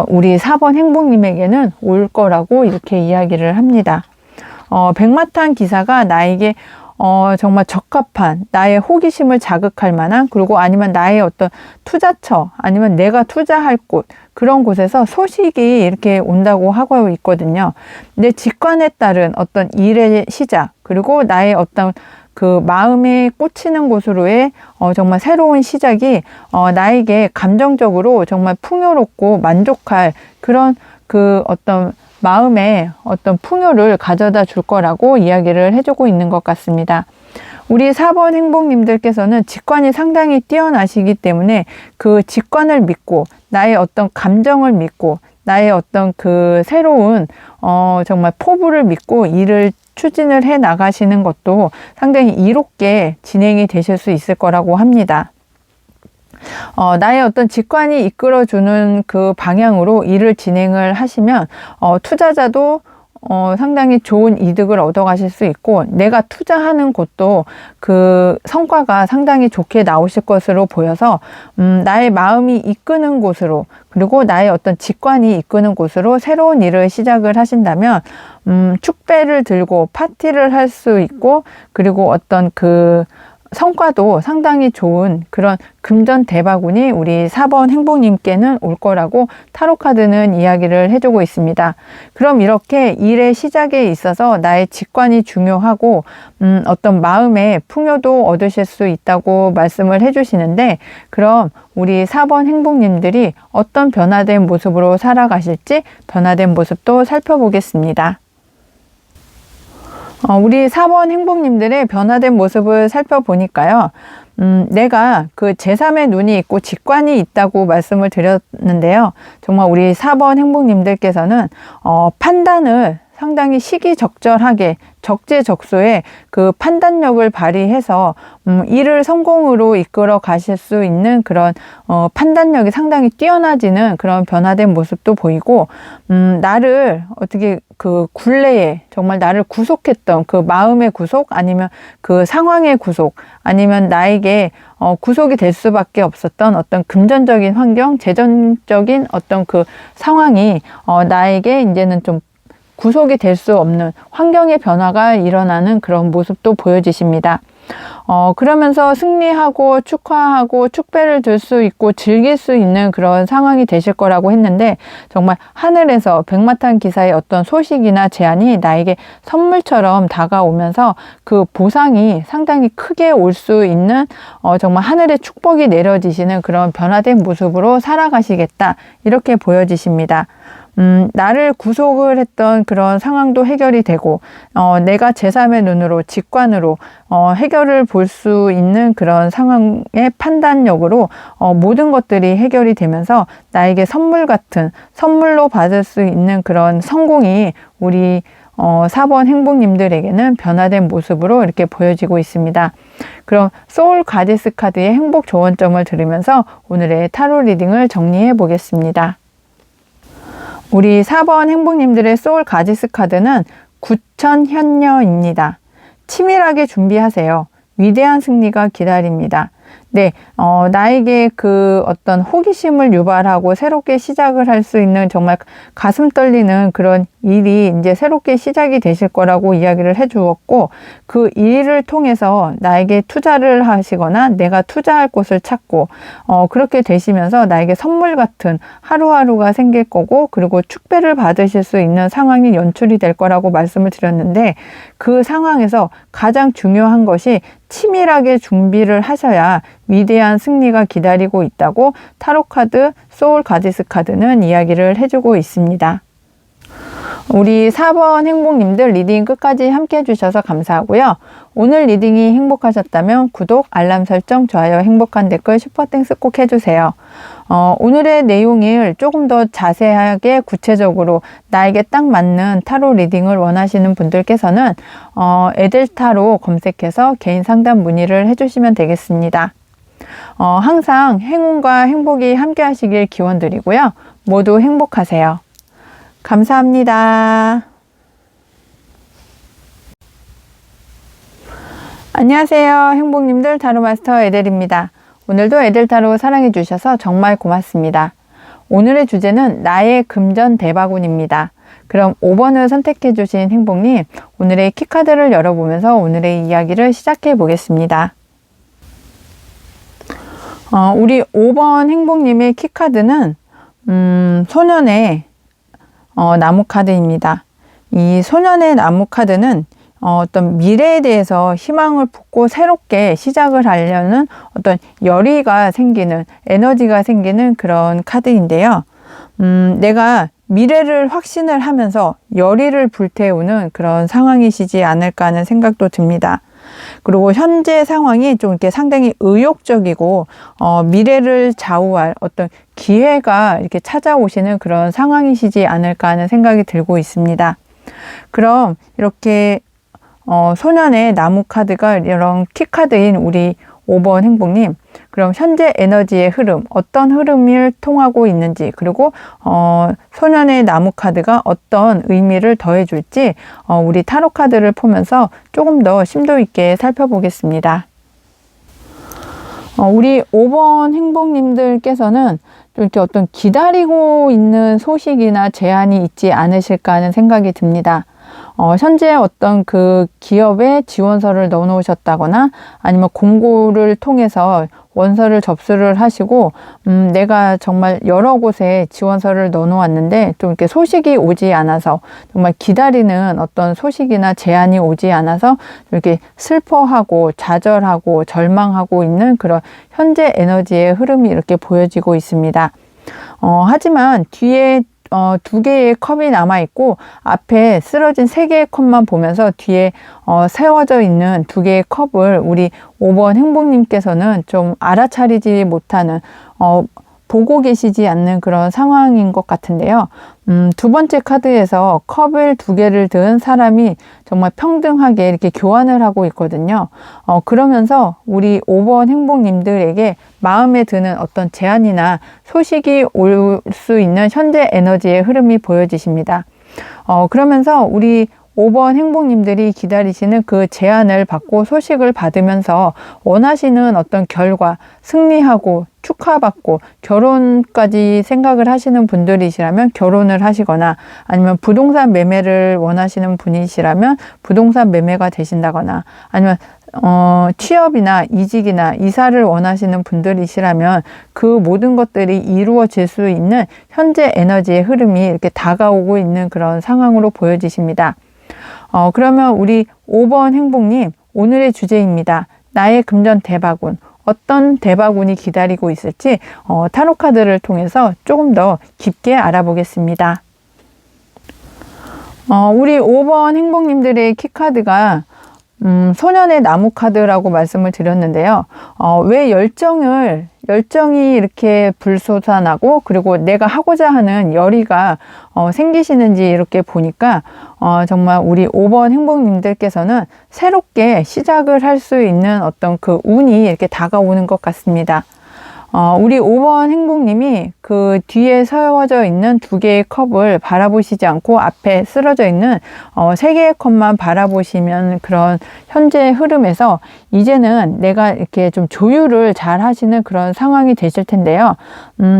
우리 4번 행복님에게는 올 거라고 이렇게 이야기를 합니다. 백마탄 기사가 나에게 정말 적합한 나의 호기심을 자극할 만한 그리고 아니면 나의 어떤 투자처 아니면 내가 투자할 곳 그런 곳에서 소식이 이렇게 온다고 하고 있거든요. 내 직관에 따른 어떤 일의 시작 그리고 나의 어떤 그 마음에 꽂히는 곳으로의 정말 새로운 시작이 나에게 감정적으로 정말 풍요롭고 만족할 그런 그 어떤 마음에 어떤 풍요를 가져다 줄 거라고 이야기를 해주고 있는 것 같습니다. 우리 4번 행복님들께서는 직관이 상당히 뛰어나시기 때문에 그 직관을 믿고 나의 어떤 감정을 믿고 나의 어떤 그 새로운 정말 포부를 믿고 일을 추진을 해 나가시는 것도 상당히 이롭게 진행이 되실 수 있을 거라고 합니다. 나의 어떤 직관이 이끌어주는 그 방향으로 일을 진행을 하시면 투자자도 상당히 좋은 이득을 얻어가실 수 있고 내가 투자하는 곳도 그 성과가 상당히 좋게 나오실 것으로 보여서 나의 마음이 이끄는 곳으로 그리고 나의 어떤 직관이 이끄는 곳으로 새로운 일을 시작을 하신다면 축배를 들고 파티를 할 수 있고 그리고 어떤 그 성과도 상당히 좋은 그런 금전 대박운이 우리 4번 행복님께는 올 거라고 타로카드는 이야기를 해주고 있습니다. 그럼 이렇게 일의 시작에 있어서 나의 직관이 중요하고 어떤 마음의 풍요도 얻으실 수 있다고 말씀을 해주시는데 그럼 우리 4번 행복님들이 어떤 변화된 모습으로 살아가실지 변화된 모습도 살펴보겠습니다. 우리 4번 행복님들의 변화된 모습을 살펴보니까요. 내가 그 제3의 눈이 있고 직관이 있다고 말씀을 드렸는데요. 정말 우리 4번 행복님들께서는 판단을 상당히 시기적절하게 적재적소에 그 판단력을 발휘해서 일을 성공으로 이끌어 가실 수 있는 그런 판단력이 상당히 뛰어나지는 그런 변화된 모습도 보이고 나를 어떻게 그 굴레에 정말 나를 구속했던 그 마음의 구속 아니면 그 상황의 구속 아니면 나에게 구속이 될 수밖에 없었던 어떤 금전적인 환경, 재정적인 어떤 그 상황이 나에게 이제는 좀 구속이 될 수 없는 환경의 변화가 일어나는 그런 모습도 보여지십니다. 그러면서 승리하고 축하하고 축배를 들 수 있고 즐길 수 있는 그런 상황이 되실 거라고 했는데, 정말 하늘에서 백마탄 기사의 어떤 소식이나 제안이 나에게 선물처럼 다가오면서 그 보상이 상당히 크게 올 수 있는 정말 하늘의 축복이 내려지시는 그런 변화된 모습으로 살아가시겠다, 이렇게 보여지십니다. 나를 구속을 했던 그런 상황도 해결이 되고, 내가 제3의 눈으로, 직관으로 해결을 볼 수 있는 그런 상황의 판단력으로 모든 것들이 해결이 되면서 나에게 선물 같은, 선물로 받을 수 있는 그런 성공이 우리 4번 행복님들에게는 변화된 모습으로 이렇게 보여지고 있습니다. 그럼 소울 가디스 카드의 행복 조언점을 들으면서 오늘의 타로 리딩을 정리해 보겠습니다. 우리 4번 행복님들의 소울 가디스 카드는 구천현녀입니다. 치밀하게 준비하세요. 위대한 승리가 기다립니다. 네, 나에게 그 어떤 호기심을 유발하고 새롭게 시작을 할 수 있는 정말 가슴 떨리는 그런 일이 이제 새롭게 시작이 되실 거라고 이야기를 해주었고, 그 일을 통해서 나에게 투자를 하시거나 내가 투자할 곳을 찾고, 그렇게 되시면서 나에게 선물 같은 하루하루가 생길 거고, 그리고 축배를 받으실 수 있는 상황이 연출이 될 거라고 말씀을 드렸는데, 그 상황에서 가장 중요한 것이 치밀하게 준비를 하셔야 위대한 승리가 기다리고 있다고 타로카드 소울 가디스 카드는 이야기를 해주고 있습니다. 우리 4번 행복님들 리딩 끝까지 함께 해주셔서 감사하고요. 오늘 리딩이 행복하셨다면 구독, 알람 설정, 좋아요, 행복한 댓글, 슈퍼땡스 꼭 해주세요. 오늘의 내용을 조금 더 자세하게 구체적으로 나에게 딱 맞는 타로 리딩을 원하시는 분들께서는 에델타로 검색해서 개인 상담 문의를 해주시면 되겠습니다. 항상 행운과 행복이 함께 하시길 기원드리고요. 모두 행복하세요. 감사합니다. 안녕하세요. 행복님들, 타로마스터 에델입니다. 오늘도 에델타로 사랑해 주셔서 정말 고맙습니다. 오늘의 주제는 나의 금전 대바구니입니다. 그럼 5번을 선택해 주신 행복님, 오늘의 키카드를 열어보면서 오늘의 이야기를 시작해 보겠습니다. 우리 5번 행복님의 키카드는 소년의 나무 카드입니다. 이 소년의 나무 카드는 어떤 미래에 대해서 희망을 품고 새롭게 시작을 하려는 어떤 열의가 생기는, 에너지가 생기는 그런 카드인데요. 내가 미래를 확신을 하면서 열의를 불태우는 그런 상황이시지 않을까 하는 생각도 듭니다. 그리고 현재 상황이 좀 이렇게 상당히 의욕적이고 미래를 좌우할 어떤 기회가 이렇게 찾아오시는 그런 상황이시지 않을까 하는 생각이 들고 있습니다. 그럼 이렇게 소년의 나무 카드가 이런 키카드인 우리 5번 행복님, 그럼 현재 에너지의 흐름, 어떤 흐름을 통하고 있는지, 그리고 소년의 나무 카드가 어떤 의미를 더해줄지 우리 타로 카드를 보면서 조금 더 심도 있게 살펴보겠습니다. 우리 5번 행복님들께서는 좀 이렇게 어떤 기다리고 있는 소식이나 제안이 있지 않으실까 하는 생각이 듭니다. 현재 어떤 그 기업에 지원서를 넣어 놓으셨다거나 아니면 공고를 통해서 원서를 접수를 하시고 내가 정말 여러 곳에 지원서를 넣어 놓았는데 좀 이렇게 소식이 오지 않아서, 정말 기다리는 어떤 소식이나 제안이 오지 않아서 이렇게 슬퍼하고 좌절하고 절망하고 있는 그런 현재 에너지의 흐름이 이렇게 보여지고 있습니다. 하지만 뒤에 2개의 컵이 남아있고 앞에 쓰러진 3개의 컵만 보면서 뒤에 세워져 있는 2개의 컵을 우리 5번 행복님께서는 좀 알아차리지 못하는, 보고 계시지 않는 그런 상황인 것 같은데요. 2번째 카드에서 컵을 2개를 든 사람이 정말 평등하게 이렇게 교환을 하고 있거든요. 그러면서 우리 5번 행복님들에게 마음에 드는 어떤 제안이나 소식이 올 수 있는 현재 에너지의 흐름이 보여지십니다. 그러면서 우리 5번 행복님들이 기다리시는 그 제안을 받고 소식을 받으면서 원하시는 어떤 결과, 승리하고 축하받고 결혼까지 생각을 하시는 분들이시라면 결혼을 하시거나, 아니면 부동산 매매를 원하시는 분이시라면 부동산 매매가 되신다거나, 아니면 취업이나 이직이나 이사를 원하시는 분들이시라면 그 모든 것들이 이루어질 수 있는 현재 에너지의 흐름이 이렇게 다가오고 있는 그런 상황으로 보여지십니다. 그러면 우리 5번 행복님, 오늘의 주제입니다. 나의 금전 대박운. 어떤 대박운이 기다리고 있을지 타로 카드를 통해서 조금 더 깊게 알아보겠습니다. 우리 5번 행복님들의 키카드가 소년의 나무 카드라고 말씀을 드렸는데요. 왜 열정이 이렇게 불솟아나고, 그리고 내가 하고자 하는 열의가 생기시는지 이렇게 보니까 정말 우리 5번 행복님들께서는 새롭게 시작을 할 수 있는 어떤 그 운이 이렇게 다가오는 것 같습니다. 우리 5번 행복님이 그 뒤에 세워져 있는 2개의 컵을 바라보시지 않고 앞에 쓰러져 있는 3개의 컵만 바라보시면 그런 현재 흐름에서 이제는 내가 이렇게 좀 조율을 잘 하시는 그런 상황이 되실 텐데요.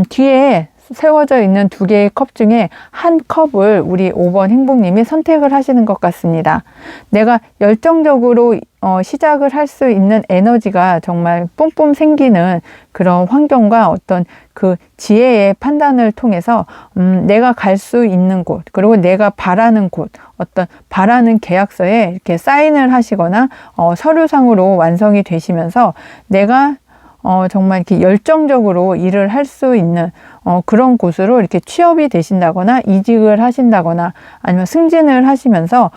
뒤에 세워져 있는 2개의 컵 중에 한 컵을 우리 5번 행복님이 선택을 하시는 것 같습니다. 내가 열정적으로 시작을 할 수 있는 에너지가 정말 뿜뿜 생기는 그런 환경과 어떤 그 지혜의 판단을 통해서 내가 갈 수 있는 곳, 그리고 내가 바라는 곳, 어떤 바라는 계약서에 이렇게 사인을 하시거나 서류상으로 완성이 되시면서 내가 정말 이렇게 열정적으로 일을 할 수 있는 그런 곳으로 이렇게 취업이 되신다거나 이직을 하신다거나 아니면 승진을 하시면서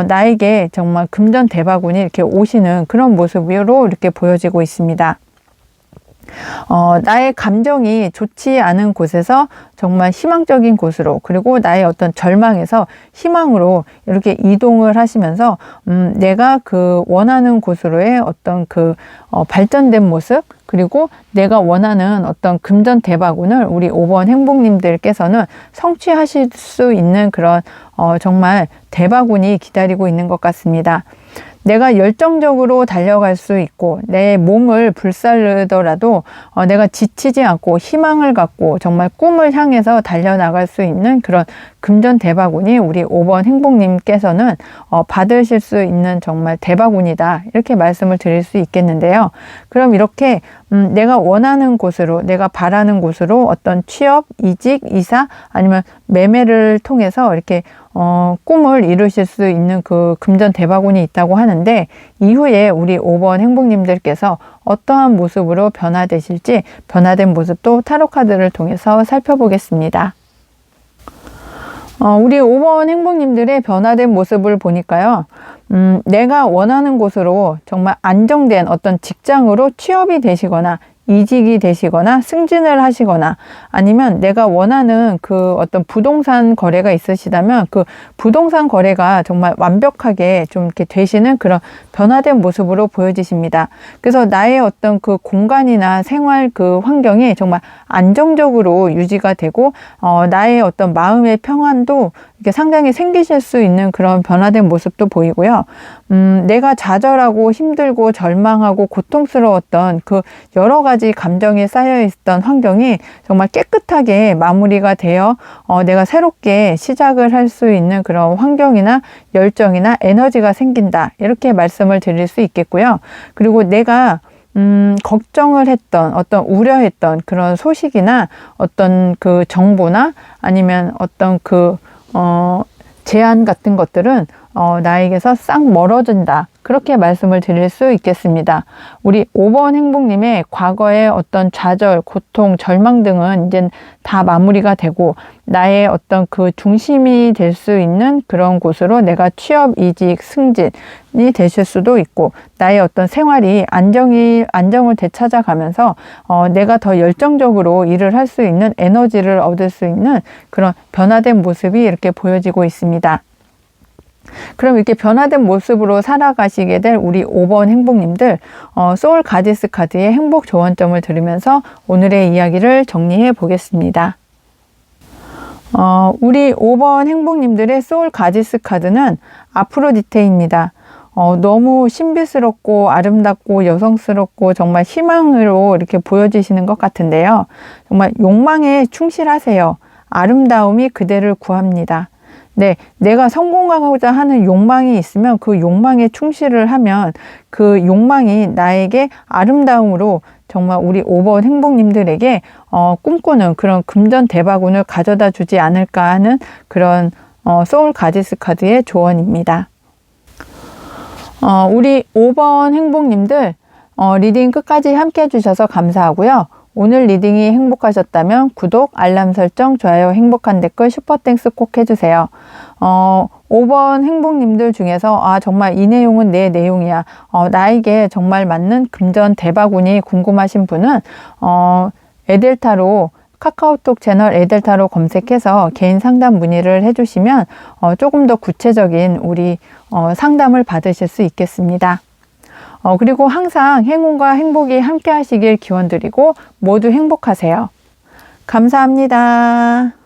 나에게 정말 금전 대박운이 이렇게 오시는 그런 모습으로 이렇게 보여지고 있습니다. 나의 감정이 좋지 않은 곳에서 정말 희망적인 곳으로, 그리고 나의 어떤 절망에서 희망으로 이렇게 이동을 하시면서 내가 그 원하는 곳으로의 어떤 그 발전된 모습, 그리고 내가 원하는 어떤 금전 대박운을 우리 5번 행복님들께서는 성취하실 수 있는 그런 정말 대박운이 기다리고 있는 것 같습니다. 내가 열정적으로 달려갈 수 있고 내 몸을 불살르더라도 내가 지치지 않고 희망을 갖고 정말 꿈을 향해서 달려나갈 수 있는 그런 금전 대박운이 우리 5번 행복님께서는 받으실 수 있는 정말 대박운이다, 이렇게 말씀을 드릴 수 있겠는데요. 그럼 이렇게 내가 원하는 곳으로, 내가 바라는 곳으로 어떤 취업, 이직, 이사 아니면 매매를 통해서 이렇게 꿈을 이루실 수 있는 그 금전 대박운이 있다고 하는데, 이후에 우리 5번 행복님들께서 어떠한 모습으로 변화되실지 변화된 모습도 타로 카드를 통해서 살펴보겠습니다. 우리 5번 행복님들의 변화된 모습을 보니까요. 내가 원하는 곳으로 정말 안정된 어떤 직장으로 취업이 되시거나 이직이 되시거나 승진을 하시거나, 아니면 내가 원하는 그 어떤 부동산 거래가 있으시다면 그 부동산 거래가 정말 완벽하게 좀 이렇게 되시는 그런 변화된 모습으로 보여지십니다. 그래서 나의 어떤 그 공간이나 생활 그 환경이 정말 안정적으로 유지가 되고 나의 어떤 마음의 평안도 이렇게 상당히 생기실 수 있는 그런 변화된 모습도 보이고요. 내가 좌절하고 힘들고 절망하고 고통스러웠던 그 여러 가지 감정이 쌓여 있던 환경이 정말 깨끗하게 마무리가 되어 내가 새롭게 시작을 할 수 있는 그런 환경이나 열정이나 에너지가 생긴다, 이렇게 말씀을 드릴 수 있겠고요. 그리고 내가 걱정을 했던, 어떤 우려했던 그런 소식이나 어떤 그 정보나 아니면 어떤 그 제안 같은 것들은 나에게서 싹 멀어진다, 그렇게 말씀을 드릴 수 있겠습니다. 우리 5번 행복님의 과거의 어떤 좌절, 고통, 절망 등은 이제 다 마무리가 되고 나의 어떤 그 중심이 될 수 있는 그런 곳으로 내가 취업, 이직, 승진이 되실 수도 있고, 나의 어떤 생활이 안정을 되찾아가면서 내가 더 열정적으로 일을 할 수 있는 에너지를 얻을 수 있는 그런 변화된 모습이 이렇게 보여지고 있습니다. 그럼 이렇게 변화된 모습으로 살아가시게 될 우리 5번 행복님들, 소울 가디스 카드의 행복 조언점을 들으면서 오늘의 이야기를 정리해 보겠습니다. 우리 5번 행복님들의 소울 가지스 카드는 아프로디테입니다. 너무 신비스럽고 아름답고 여성스럽고 정말 희망으로 이렇게 보여지시는 것 같은데요. 정말 욕망에 충실하세요. 아름다움이 그대를 구합니다. 네, 내가 성공하고자 하는 욕망이 있으면 그 욕망에 충실을 하면 그 욕망이 나에게 아름다움으로 정말 우리 5번 행복님들에게 꿈꾸는 그런 금전 대바군을 가져다 주지 않을까 하는 그런 소울 가지스 카드의 조언입니다. 우리 5번 행복님들 리딩 끝까지 함께 해주셔서 감사하고요. 오늘 리딩이 행복하셨다면 구독, 알람 설정, 좋아요, 행복한 댓글, 슈퍼땡스 꼭 해주세요. 5번 행복님들 중에서 정말 이 내용은 내 내용이야. 나에게 정말 맞는 금전 대바군이 궁금하신 분은 에델타로 카카오톡 채널 에델타로 검색해서 개인 상담 문의를 해주시면 조금 더 구체적인 우리 상담을 받으실 수 있겠습니다. 그리고 항상 행운과 행복이 함께 하시길 기원드리고 모두 행복하세요. 감사합니다.